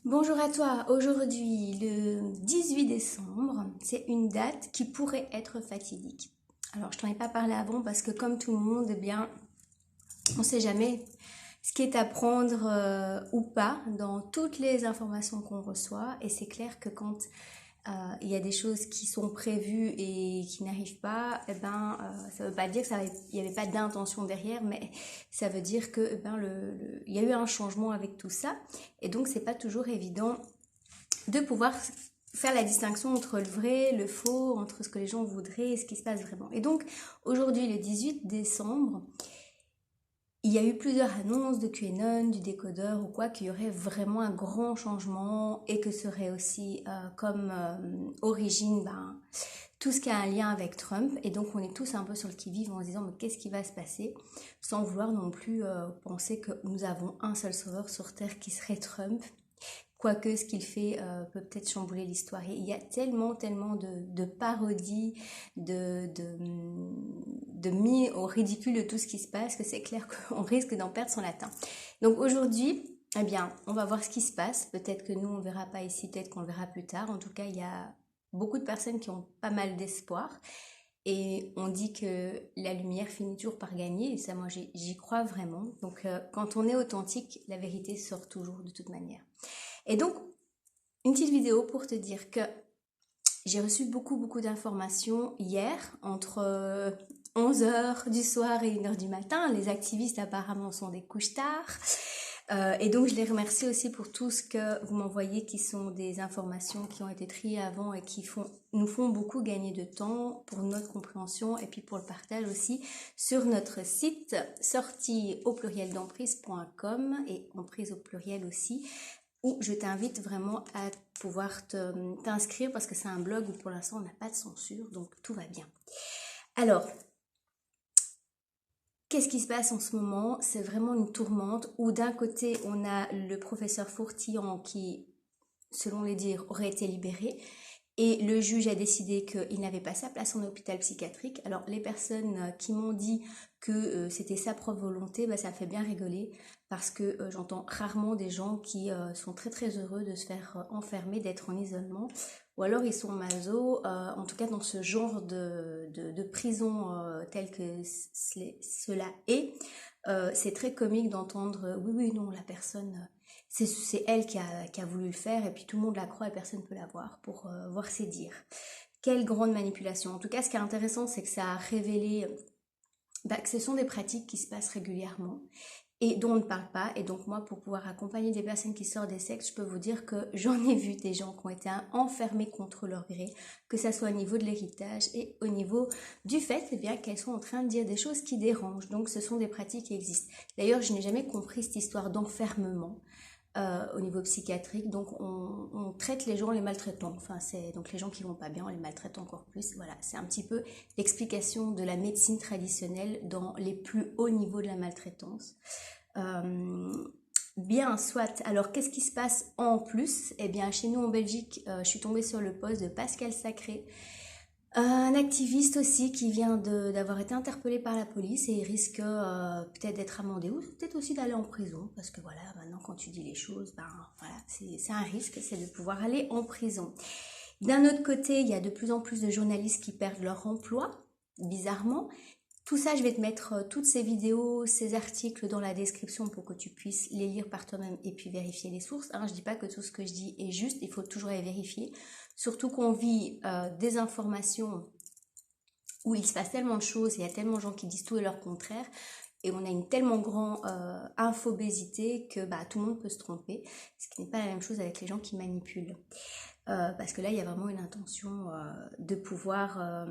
Bonjour à toi, aujourd'hui le 18 décembre, c'est une date qui pourrait être fatidique. Alors je t'en ai pas parlé avant parce que comme tout le monde, eh bien, on ne sait jamais ce qui est à prendre ou pas dans toutes les informations qu'on reçoit et c'est clair que quand il y a des choses qui sont prévues et qui n'arrivent pas, eh ben, ça ne veut pas dire qu'il n'y avait pas d'intention derrière, mais ça veut dire que eh ben, il y a eu un changement avec tout ça. Et donc, c'est pas toujours évident de pouvoir faire la distinction entre le vrai, le faux, entre ce que les gens voudraient et ce qui se passe vraiment. Et donc, aujourd'hui, le 18 décembre, il y a eu plusieurs annonces de QAnon, du décodeur ou quoi, qu'il y aurait vraiment un grand changement et que serait aussi comme origine tout ce qui a un lien avec Trump. Et donc on est tous un peu sur le qui-vive en se disant mais qu'est-ce qui va se passer sans vouloir non plus penser que nous avons un seul sauveur sur Terre qui serait Trump. Quoique ce qu'il fait peut peut-être chambouler l'histoire. Il y a tellement de parodies, de mis au ridicule de tout ce qui se passe que c'est clair qu'on risque d'en perdre son latin. Donc aujourd'hui, eh bien, on va voir ce qui se passe. Peut-être que nous, on ne verra pas ici, peut-être qu'on le verra plus tard. En tout cas, il y a beaucoup de personnes qui ont pas mal d'espoir. Et on dit que la lumière finit toujours par gagner. Et ça, moi, j'y crois vraiment. Donc, quand on est authentique, la vérité sort toujours de toute manière. Et donc, une petite vidéo pour te dire que j'ai reçu beaucoup d'informations hier, entre 11 heures du soir et 1 heure du matin. Les activistes apparemment sont des couches tard. Et donc, je les remercie aussi pour tout ce que vous m'envoyez, qui sont des informations qui ont été triées avant et qui nous font beaucoup gagner de temps pour notre compréhension et puis pour le partage aussi sur notre site sortie au pluriel d'emprise.com et emprise au pluriel aussi, où je t'invite vraiment à pouvoir t'inscrire parce que c'est un blog où pour l'instant on n'a pas de censure, donc tout va bien. Alors, qu'est-ce qui se passe en ce moment? C'est vraiment une tourmente où d'un côté on a le professeur Fourtillan qui, selon les dires, aurait été libéré et le juge a décidé qu'il n'avait pas sa place en hôpital psychiatrique. Alors les personnes qui m'ont dit que c'était sa propre volonté, ça fait bien rigoler parce que j'entends rarement des gens qui sont très heureux de se faire enfermer, d'être en isolement, ou alors ils sont maso, en tout cas dans ce genre de prison tel que cela est. C'est très comique d'entendre oui non, la personne c'est elle qui a voulu le faire et puis tout le monde la croit et personne ne peut la voir pour voir ses dires. Quelle grande manipulation. En tout cas, ce qui est intéressant, c'est que ça a révélé que ce sont des pratiques qui se passent régulièrement et dont on ne parle pas. Et donc moi, pour pouvoir accompagner des personnes qui sortent des sectes, je peux vous dire que j'en ai vu des gens qui ont été enfermés contre leur gré, que ça soit au niveau de l'héritage et au niveau du fait qu'elles sont en train de dire des choses qui dérangent. Donc ce sont des pratiques qui existent. D'ailleurs, je n'ai jamais compris cette histoire d'enfermement. Au niveau psychiatrique, donc on traite les gens, les maltraitants, enfin c'est donc les gens qui vont pas bien, on les maltraite encore plus, voilà, c'est un petit peu l'explication de la médecine traditionnelle dans les plus hauts niveaux de la maltraitance. Bien, soit. Alors, qu'est-ce qui se passe en plus? Eh bien, chez nous en Belgique, je suis tombée sur le post de Pascal Sacré, un activiste aussi qui vient d'avoir été interpellé par la police et il risque peut-être d'être amendé ou peut-être aussi d'aller en prison parce que voilà, maintenant quand tu dis les choses, voilà, c'est un risque, c'est de pouvoir aller en prison. D'un autre côté, il y a de plus en plus de journalistes qui perdent leur emploi, bizarrement. Tout ça, je vais te mettre toutes ces vidéos, ces articles dans la description pour que tu puisses les lire par toi-même et puis vérifier les sources. Je dis pas que tout ce que je dis est juste, il faut toujours les vérifier. Surtout qu'on vit des informations où il se passe tellement de choses, il y a tellement de gens qui disent tout et leur contraire, et on a une tellement grande infobésité que tout le monde peut se tromper, ce qui n'est pas la même chose avec les gens qui manipulent. Parce que là, il y a vraiment une intention de pouvoir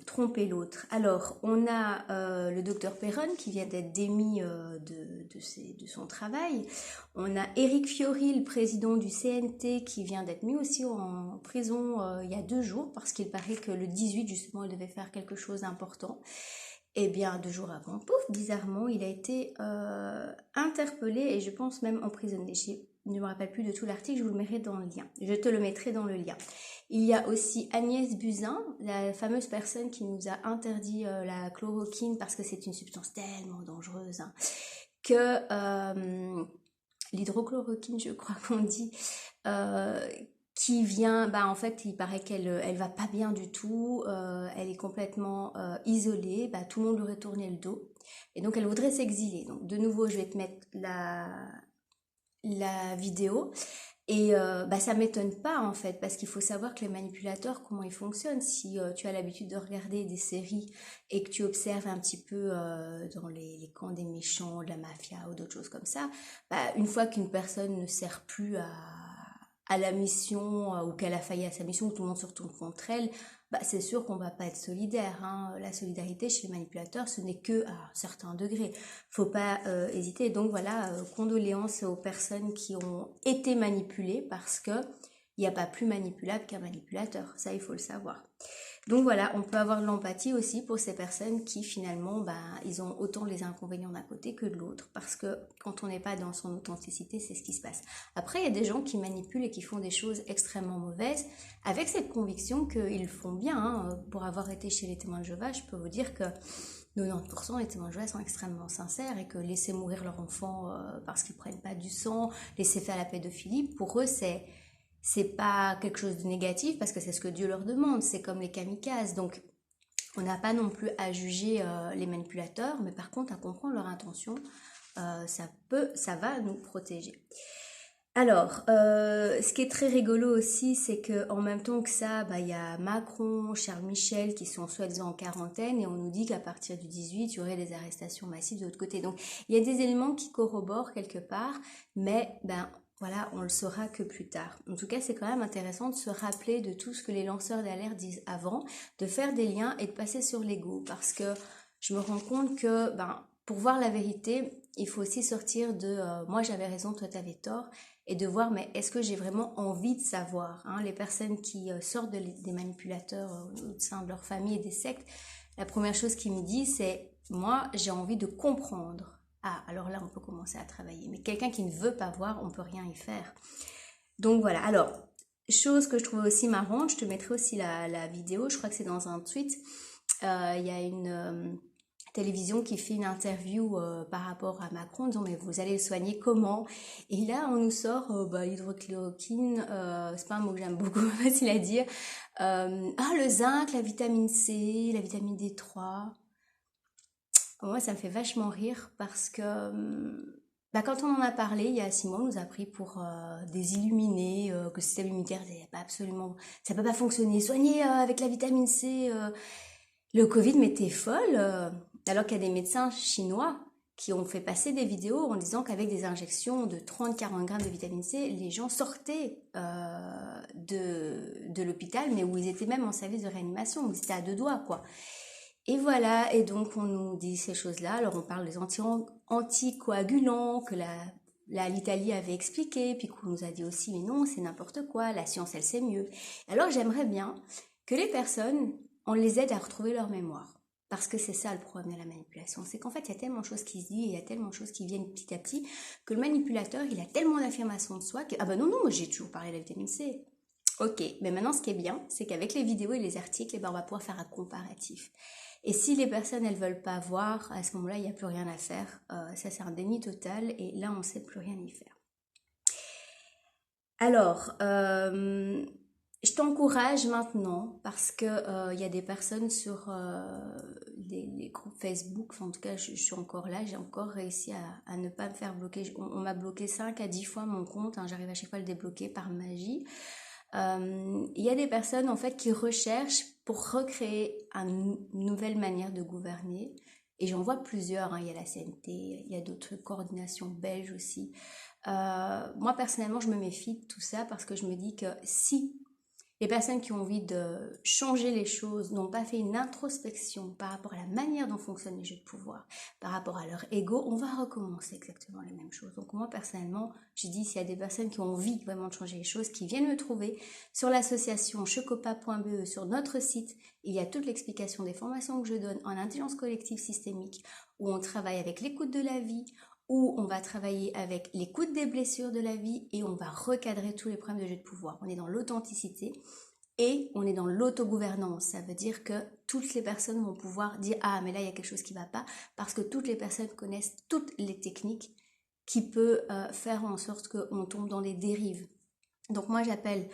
tromper l'autre. Alors, on a le docteur Perron qui vient d'être démis de son travail. On a Éric Fiory, le président du CNT, qui vient d'être mis aussi en prison il y a 2 jours, parce qu'il paraît que le 18, justement, il devait faire quelque chose d'important. Et bien, 2 jours avant, pouf, bizarrement, il a été interpellé et je pense même emprisonné. Je ne me rappelle plus de tout l'article, je vous le mettrai dans le lien. Je te le mettrai dans le lien. Il y a aussi Agnès Buzyn, la fameuse personne qui nous a interdit la chloroquine parce que c'est une substance tellement dangereuse que l'hydrochloroquine, je crois qu'on dit, euh, qui vient, bah en fait, il paraît qu'elle va pas bien du tout, elle est complètement isolée, bah tout le monde lui aurait tourné le dos, et donc elle voudrait s'exiler. Donc de nouveau, je vais te mettre la vidéo. Et bah, ça m'étonne pas en fait, parce qu'il faut savoir que les manipulateurs, comment ils fonctionnent. Si tu as l'habitude de regarder des séries et que tu observes un petit peu dans les camps des méchants, de la mafia ou d'autres choses comme ça, bah, une fois qu'une personne ne sert plus à la mission ou qu'elle a failli à sa mission, que tout le monde se retourne contre elle, bah, c'est sûr qu'on va pas être solidaire, hein. La solidarité chez les manipulateurs, ce n'est que à un certain degré. Faut pas hésiter. Donc voilà, condoléances aux personnes qui ont été manipulées parce que il n'y a pas plus manipulable qu'un manipulateur. Ça, il faut le savoir. Donc voilà, on peut avoir de l'empathie aussi pour ces personnes qui finalement, ben, ils ont autant les inconvénients d'un côté que de l'autre, parce que quand on n'est pas dans son authenticité, c'est ce qui se passe. Après, il y a des gens qui manipulent et qui font des choses extrêmement mauvaises, avec cette conviction qu'ils font bien, hein. Pour avoir été chez les témoins de Jéhovah, je peux vous dire que 90% des témoins de Jéhovah sont extrêmement sincères, et que laisser mourir leur enfant parce qu'ils prennent pas du sang, laisser faire la pédophilie, pour eux c'est pas quelque chose de négatif, parce que c'est ce que Dieu leur demande. C'est comme les kamikazes. Donc on n'a pas non plus à juger les manipulateurs, mais par contre à comprendre leur intention, ça va nous protéger. Alors, ce qui est très rigolo aussi, c'est que en même temps que ça, bah, y a Macron, Charles Michel qui sont soi-disant en quarantaine, et on nous dit qu'à partir du 18, il y aurait des arrestations massives de l'autre côté. Donc, il y a des éléments qui corroborent quelque part, mais ben voilà, on le saura que plus tard. En tout cas, c'est quand même intéressant de se rappeler de tout ce que les lanceurs d'alerte disent avant, de faire des liens et de passer sur l'ego, parce que je me rends compte que ben pour voir la vérité, il faut aussi sortir de moi j'avais raison, toi t'avais tort, et de voir, mais est-ce que j'ai vraiment envie de savoir, hein. Les personnes qui sortent des manipulateurs au sein de leur famille et des sectes, la première chose qu'ils me disent, c'est moi j'ai envie de comprendre. Ah, alors là on peut commencer à travailler, mais quelqu'un qui ne veut pas voir, on peut rien y faire. Donc voilà, alors chose que je trouvais aussi marrante, je te mettrai aussi la vidéo, je crois que c'est dans un tweet. Il y a une télévision qui fait une interview par rapport à Macron, en disant mais vous allez le soigner comment? Et là on nous sort bah, l'hydrochloroquine, c'est pas un mot que j'aime beaucoup, facile à dire. Le zinc, la vitamine C, la vitamine D3. Moi ça me fait vachement rire, parce que bah, quand on en a parlé, il y a 6 mois, on nous a pris pour des illuminés, que le système immunitaire, absolument, ça peut pas fonctionner. Soigner avec la vitamine C le Covid, mais t'es folle, alors qu'il y a des médecins chinois qui ont fait passer des vidéos en disant qu'avec des injections de 30-40 grammes de vitamine C, les gens sortaient de l'hôpital, mais où ils étaient même en service de réanimation, où ils étaient à 2 doigts, quoi. Et voilà, et donc on nous dit ces choses-là. Alors on parle des anticoagulants que l'Italie avait expliqué, puis qu'on nous a dit aussi, mais non, c'est n'importe quoi, la science, elle sait mieux. Alors j'aimerais bien que les personnes, on les aide à retrouver leur mémoire. Parce que c'est ça le problème de la manipulation. C'est qu'en fait, il y a tellement de choses qui se disent, et il y a tellement de choses qui viennent petit à petit, que le manipulateur, il a tellement d'affirmations de soi que, ah ben non, moi j'ai toujours parlé de la vitamine C. Ok, mais maintenant ce qui est bien, c'est qu'avec les vidéos et les articles, on va pouvoir faire un comparatif. Et si les personnes, elles veulent pas voir, à ce moment-là, il n'y a plus rien à faire. Ça, c'est un déni total, et là, on ne sait plus rien y faire. Alors, je t'encourage maintenant, parce que y a des personnes sur les groupes Facebook, enfin, en tout cas je suis encore là, j'ai encore réussi à ne pas me faire bloquer. On m'a bloqué 5 à 10 fois mon compte, hein, j'arrive à chaque fois à le débloquer par magie. Il y a des personnes en fait qui recherchent pour recréer une nouvelle manière de gouverner, et j'en vois plusieurs, hein. Il y a la CNT, il y a d'autres coordinations belges aussi. Moi personnellement je me méfie de tout ça, parce que je me dis que si les personnes qui ont envie de changer les choses n'ont pas fait une introspection par rapport à la manière dont fonctionnent les jeux de pouvoir, par rapport à leur ego, on va recommencer exactement les mêmes choses. Donc moi personnellement, j'ai dit, s'il y a des personnes qui ont envie vraiment de changer les choses, qui viennent me trouver sur l'association checopa.be, sur notre site, il y a toute l'explication des formations que je donne en intelligence collective systémique, où on travaille avec l'écoute de la vie, où on va travailler avec l'écoute des blessures de la vie, et on va recadrer tous les problèmes de jeu de pouvoir. On est dans l'authenticité et on est dans l'autogouvernance. Ça veut dire que toutes les personnes vont pouvoir dire « Ah, mais là, il y a quelque chose qui ne va pas », parce que toutes les personnes connaissent toutes les techniques qui peut faire en sorte qu'on tombe dans des dérives. Donc moi j'appelle,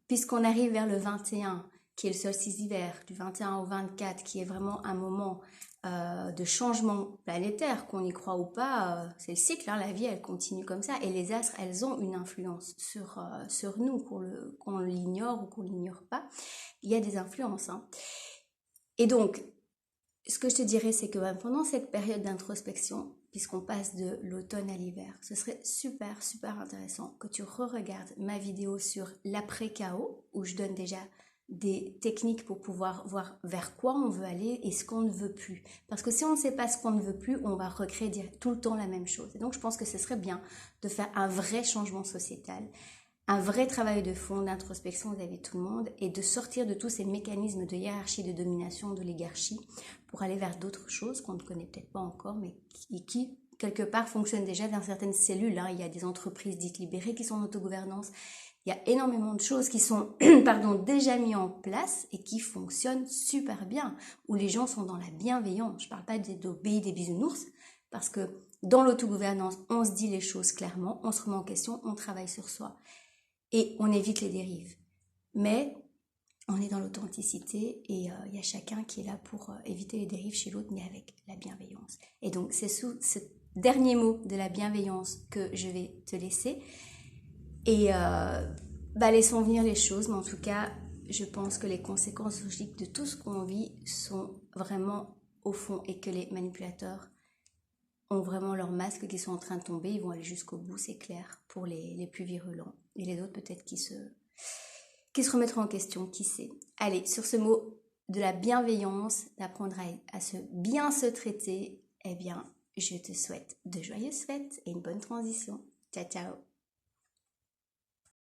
puisqu'on arrive vers le 21, qui est le solstice d'hiver, du 21 au 24, qui est vraiment un moment de changement planétaire, qu'on y croit ou pas, c'est le cycle, hein, la vie elle continue comme ça, et les astres elles ont une influence sur nous, qu'on l'ignore ou qu'on l'ignore pas, il y a des influences. Hein. Et donc, ce que je te dirais, c'est que pendant cette période d'introspection, puisqu'on passe de l'automne à l'hiver, ce serait super, super intéressant que tu re-regardes ma vidéo sur l'après-chaos, où je donne déjà des techniques pour pouvoir voir vers quoi on veut aller et ce qu'on ne veut plus. Parce que si on ne sait pas ce qu'on ne veut plus, on va recréer tout le temps la même chose. Et donc, je pense que ce serait bien de faire un vrai changement sociétal, un vrai travail de fond, d'introspection vis-à-vis de tout le monde et de sortir de tous ces mécanismes de hiérarchie, de domination, d'oligarchie pour aller vers d'autres choses qu'on ne connaît peut-être pas encore, mais qui quelque part, fonctionnent déjà dans certaines cellules. Hein. Il y a des entreprises dites libérées qui sont en autogouvernance. Il y a énormément de choses qui sont déjà mises en place et qui fonctionnent super bien, où les gens sont dans la bienveillance. Je ne parle pas d'obéir des bisounours, parce que dans l'autogouvernance, on se dit les choses clairement, on se remet en question, on travaille sur soi. Et on évite les dérives. Mais on est dans l'authenticité et il y a chacun qui est là pour éviter les dérives chez l'autre, mais avec la bienveillance. Et donc, c'est sous ce dernier mot de la bienveillance que je vais te laisser. Et laissons venir les choses, mais en tout cas, je pense que les conséquences logiques de tout ce qu'on vit sont vraiment au fond et que les manipulateurs ont vraiment leurs masques qui sont en train de tomber, ils vont aller jusqu'au bout, c'est clair, pour les plus virulents. Et les autres peut-être qui se remettront en question, qui sait. Allez, sur ce mot de la bienveillance, d'apprendre à bien se traiter, eh bien, je te souhaite de joyeuses fêtes et une bonne transition. Ciao, ciao.